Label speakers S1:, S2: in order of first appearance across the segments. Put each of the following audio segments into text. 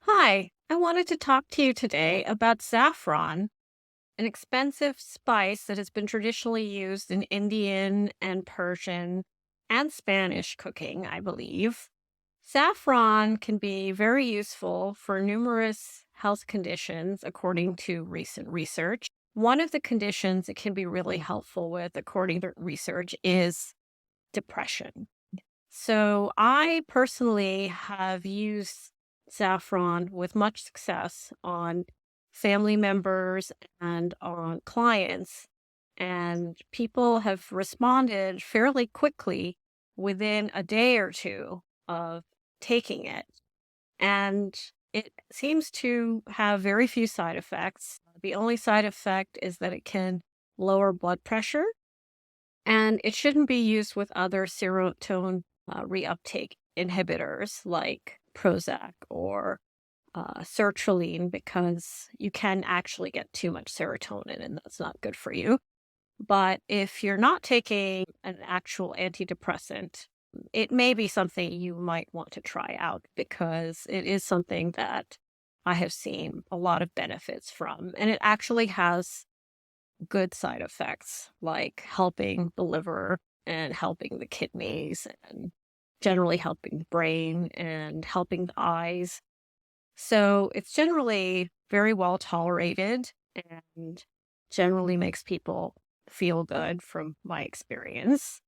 S1: Hi, I wanted to talk to you today about saffron, an expensive spice that has been traditionally used in Indian and Persian and Spanish cooking, I believe. Saffron can be very useful for numerous health conditions, according to recent research. One of the conditions it can be really helpful with, according to research, is depression. So I personally have used saffron with much success on family members and on clients. And people have responded fairly quickly within a day or two of taking it. And it seems to have very few side effects. The only side effect is that it can lower blood pressure and it shouldn't be used with other serotonin reuptake inhibitors like Prozac or sertraline because you can actually get too much serotonin and that's not good for you. But if you're not taking an actual antidepressant, it may be something you might want to try out because it is something that I have seen a lot of benefits from. And it actually has good side effects like helping the liver and helping the kidneys and generally helping the brain and helping the eyes. So it's generally very well tolerated and generally makes people feel good from my experience.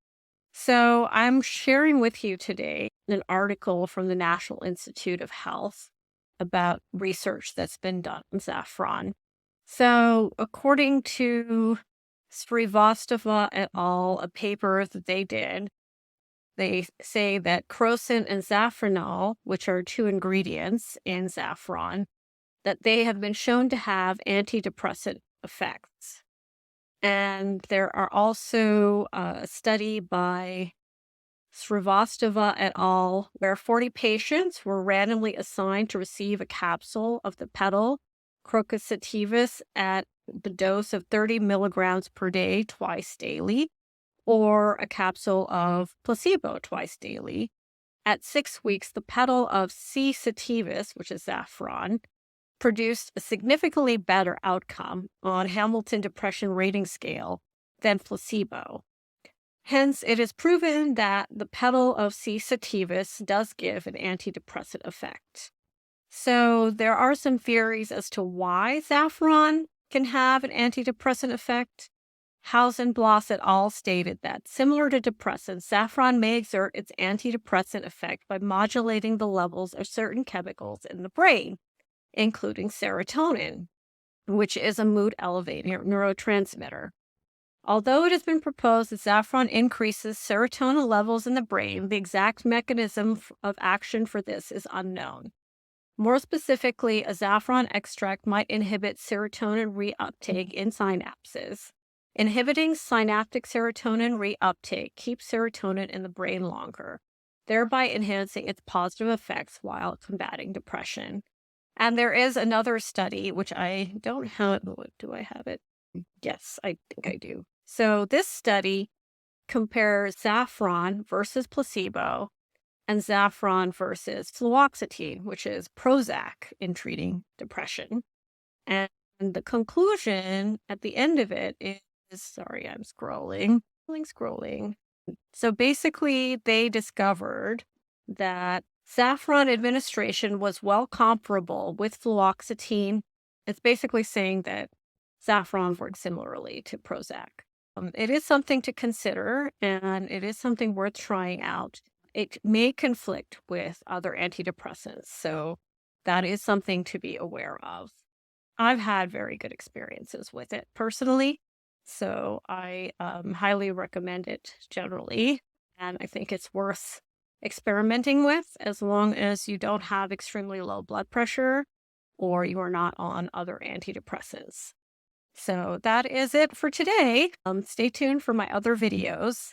S1: So I'm sharing with you today an article from the National Institute of Health about research that's been done on saffron. So, according to Srivastava et al., a paper that they did, they say that crocin and saffronol, which are two ingredients in saffron, that they have been shown to have antidepressant effects. And there are also a study by Srivastava et al., where 40 patients were randomly assigned to receive a capsule of the petal crocus sativus at the dose of 30 milligrams per day twice daily, or a capsule of placebo twice daily. At 6 weeks, the petal of C. sativus, which is saffron, produced a significantly better outcome on Hamilton Depression Rating Scale than placebo. Hence, it is proven that the petal of C. sativus does give an antidepressant effect. So, there are some theories as to why saffron can have an antidepressant effect. Hausenblas et al. Stated that, similar to depressants, saffron may exert its antidepressant effect by modulating the levels of certain chemicals in the brain, including serotonin, which is a mood elevating neurotransmitter. Although it has been proposed that saffron increases serotonin levels in the brain, the exact mechanism of action for this is unknown. More specifically, a saffron extract might inhibit serotonin reuptake in synapses. Inhibiting synaptic serotonin reuptake keeps serotonin in the brain longer, thereby enhancing its positive effects while combating depression. And there is another study, which I don't have. Do I have it? Yes, I think I do. So this study compares saffron versus placebo and saffron versus fluoxetine, which is Prozac in treating depression. And the conclusion at the end of it is, sorry, I'm scrolling. So basically, they discovered that saffron administration was well comparable with fluoxetine. It's basically saying that saffron works similarly to Prozac. It is something to consider, and it is something worth trying out. It may conflict with other antidepressants, so that is something to be aware of. I've had very good experiences with it personally, so I highly recommend it generally, and I think it's worth experimenting with as long as you don't have extremely low blood pressure or you are not on other antidepressants. So that is it for today. Stay tuned for my other videos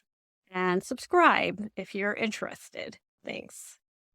S1: and subscribe if you're interested. Thanks.